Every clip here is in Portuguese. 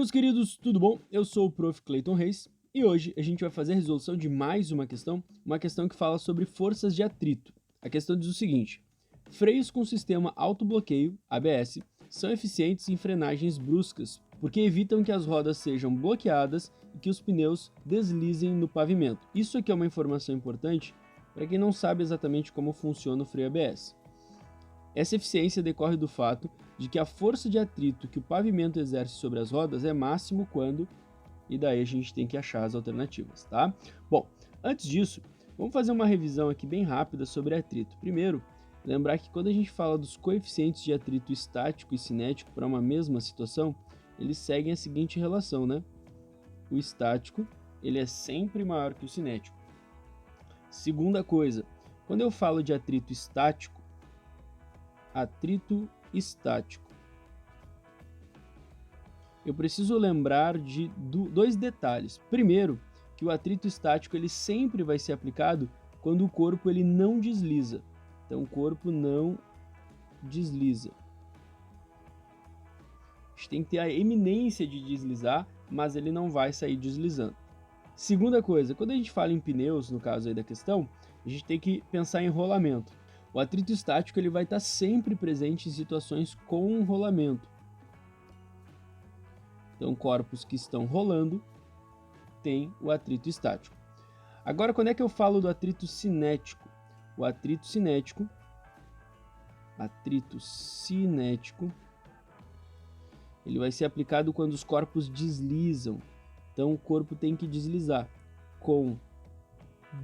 Meus queridos, tudo bom? Eu sou o Prof. Clayton Reis e hoje a gente vai fazer a resolução de mais uma questão que fala sobre forças de atrito. A questão diz o seguinte: freios com sistema autobloqueio, ABS, são eficientes em frenagens bruscas, porque evitam que as rodas sejam bloqueadas e que os pneus deslizem no pavimento. Isso aqui é uma informação importante para quem não sabe exatamente como funciona o freio ABS. Essa eficiência decorre do fato de que a força de atrito que o pavimento exerce sobre as rodas é máximo quando... E daí a gente tem que achar as alternativas, tá? Bom, antes disso, vamos fazer uma revisão aqui bem rápida sobre atrito. Primeiro, lembrar que quando a gente fala dos coeficientes de atrito estático e cinético para uma mesma situação, eles seguem a seguinte relação, né? O estático, ele é sempre maior que o cinético. Segunda coisa, quando eu falo de atrito estático, eu preciso lembrar de dois detalhes. Primeiro, que o atrito estático ele sempre vai ser aplicado quando o corpo ele não desliza. Então, o corpo não desliza. A gente tem que ter a eminência de deslizar, mas ele não vai sair deslizando. Segunda coisa, quando a gente fala em pneus, no caso aí da questão, a gente tem que pensar em rolamento. O atrito estático ele vai estar sempre presente em situações com rolamento. Então, corpos que estão rolando têm o atrito estático. Agora, quando é que eu falo do atrito cinético? O atrito cinético, ele vai ser aplicado quando os corpos deslizam. Então, o corpo tem que deslizar com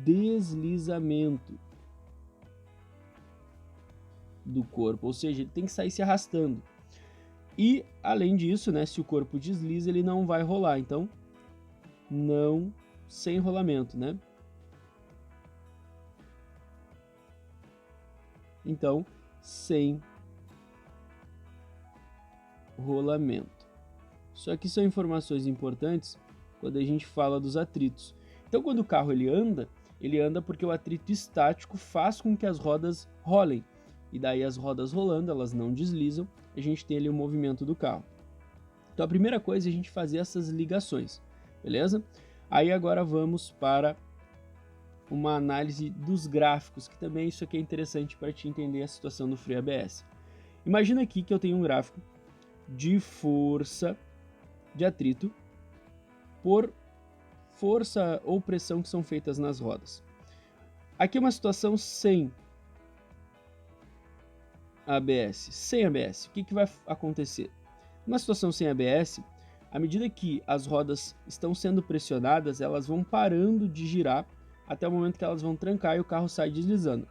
deslizamento do corpo, ou seja, ele tem que sair se arrastando. E, além disso, né, se o corpo desliza, ele não vai rolar, então, não sem rolamento, né? Então, sem rolamento. Isso aqui são informações importantes quando a gente fala dos atritos. Então, quando o carro ele anda porque o atrito estático faz com que as rodas rolem. E daí as rodas rolando, elas não deslizam, a gente tem ali o movimento do carro. Então a primeira coisa é a gente fazer essas ligações, beleza? Aí agora vamos para uma análise dos gráficos, que também isso aqui é interessante para te entender a situação do freio ABS. Imagina aqui que eu tenho um gráfico de força de atrito por força ou pressão que são feitas nas rodas. Aqui é uma situação sem ABS. Sem ABS, o que vai acontecer? Numa situação sem ABS, à medida que as rodas estão sendo pressionadas, elas vão parando de girar até o momento que elas vão trancar e o carro sai deslizando.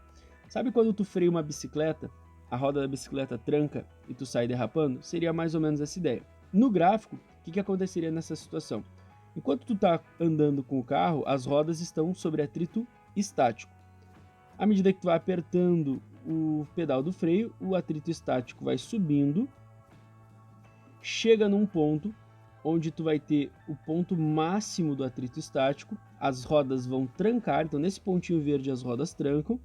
Sabe quando tu freia uma bicicleta, a roda da bicicleta tranca e tu sai derrapando? Seria mais ou menos essa ideia. No gráfico, o que aconteceria nessa situação? Enquanto tu está andando com o carro, as rodas estão sobre atrito estático. À medida que tu vai apertando o pedal do freio, o atrito estático vai subindo, chega num ponto onde tu vai ter o ponto máximo do atrito estático, as rodas vão trancar, então nesse pontinho verde as rodas trancam,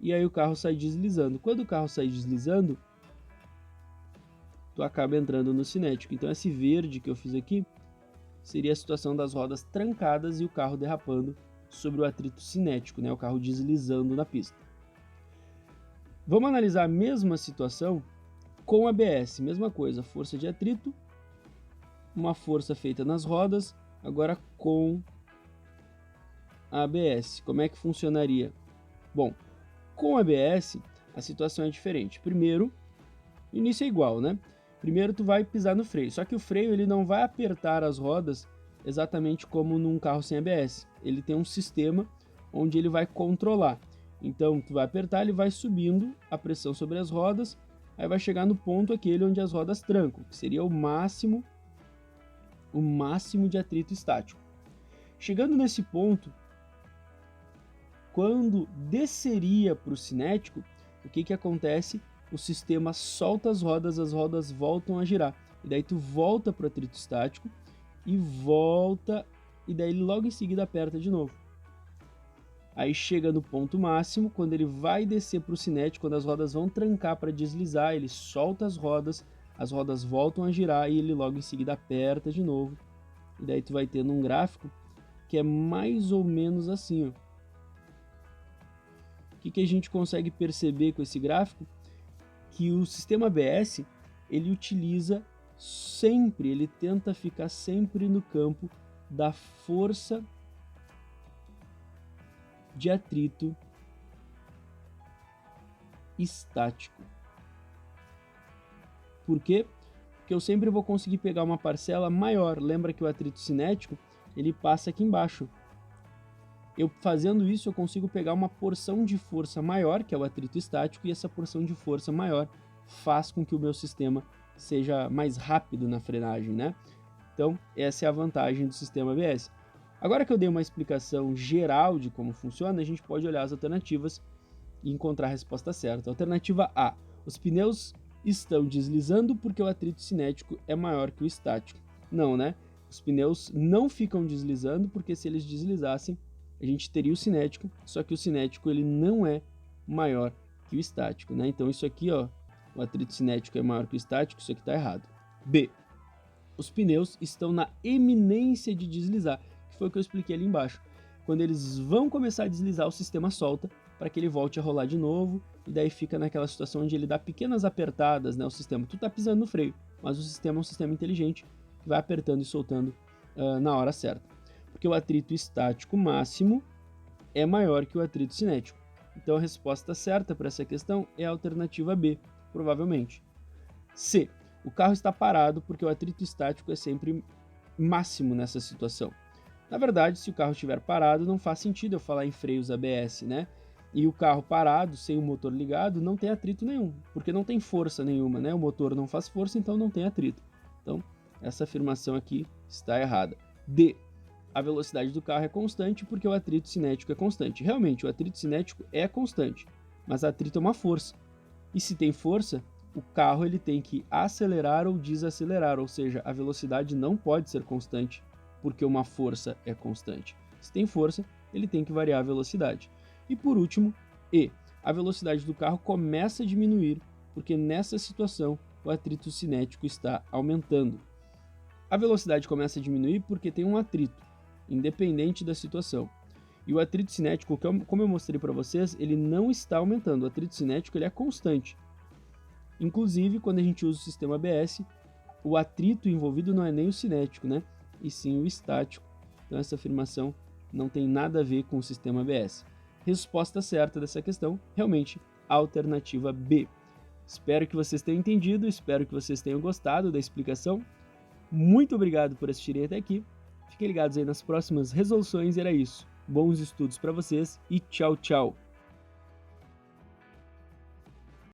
e aí o carro sai deslizando. Quando o carro sai deslizando, tu acaba entrando no cinético. Então esse verde que eu fiz aqui seria a situação das rodas trancadas e o carro derrapando sobre o atrito cinético, né? O carro deslizando na pista. Vamos analisar a mesma situação com ABS, mesma coisa, força de atrito, uma força feita nas rodas, agora com ABS. Como é que funcionaria? Bom, com ABS a situação é diferente. Primeiro, o início é igual, né? Primeiro tu vai pisar no freio, só que o freio ele não vai apertar as rodas exatamente como num carro sem ABS. Ele tem um sistema onde ele vai controlar. Então, tu vai apertar, ele vai subindo a pressão sobre as rodas, aí vai chegar no ponto aquele onde as rodas trancam, que seria o máximo de atrito estático. Chegando nesse ponto, quando desceria para o cinético, o que acontece? O sistema solta as rodas voltam a girar. E daí tu volta para o atrito estático e volta, e daí logo em seguida aperta de novo. Aí chega no ponto máximo, quando ele vai descer para o cinético, quando as rodas vão trancar para deslizar, ele solta as as rodas voltam a girar e ele logo em seguida aperta de novo. E daí tu vai tendo um gráfico que é mais ou menos assim, ó. O que a gente consegue perceber com esse gráfico? Que o sistema ABS, ele utiliza sempre, ele tenta ficar sempre no campo da força de atrito estático. Por quê? Porque eu sempre vou conseguir pegar uma parcela maior. Lembra que o atrito cinético, ele passa aqui embaixo. Eu fazendo isso, eu consigo pegar uma porção de força maior, que é o atrito estático, e essa porção de força maior faz com que o meu sistema seja mais rápido na frenagem, né? Então, essa é a vantagem do sistema ABS. Agora que eu dei uma explicação geral de como funciona, a gente pode olhar as alternativas e encontrar a resposta certa. Alternativa A: os pneus estão deslizando porque o atrito cinético é maior que o estático. Não, né? Os pneus não ficam deslizando porque se eles deslizassem, a gente teria o cinético, só que o cinético ele não é maior que o estático, né? Então isso aqui, ó, o atrito cinético é maior que o estático, isso aqui está errado. B: os pneus estão na eminência de deslizar, que foi o que eu expliquei ali embaixo. Quando eles vão começar a deslizar, o sistema solta para que ele volte a rolar de novo, e daí fica naquela situação onde ele dá pequenas apertadas, né? O sistema, tu tá pisando no freio, mas o sistema é um sistema inteligente que vai apertando e soltando na hora certa. Porque o atrito estático máximo é maior que o atrito cinético. Então a resposta certa para essa questão é a alternativa B, provavelmente. C: o carro está parado porque o atrito estático é sempre máximo nessa situação. Na verdade, se o carro estiver parado, não faz sentido eu falar em freios ABS, né? E o carro parado, sem o motor ligado, não tem atrito nenhum, porque não tem força nenhuma, né? O motor não faz força, então não tem atrito. Então, essa afirmação aqui está errada. D: a velocidade do carro é constante porque o atrito cinético é constante. Realmente, o atrito cinético é constante, mas atrito é uma força. E se tem força, o carro ele tem que acelerar ou desacelerar, ou seja, a velocidade não pode ser constante porque uma força é constante. Se tem força, ele tem que variar a velocidade. E por último, E: a velocidade do carro começa a diminuir porque nessa situação o atrito cinético está aumentando. A velocidade começa a diminuir porque tem um atrito, independente da situação. E o atrito cinético, como eu mostrei para vocês, ele não está aumentando. O atrito cinético ele é constante. Inclusive, quando a gente usa o sistema ABS, o atrito envolvido não é nem o cinético, né? E sim o estático. Então essa afirmação não tem nada a ver com o sistema ABS. Resposta certa dessa questão, realmente, a alternativa B. Espero que vocês tenham entendido, espero que vocês tenham gostado da explicação. Muito obrigado por assistirem até aqui. Fiquem ligados aí nas próximas resoluções, era isso. Bons estudos para vocês e tchau, tchau!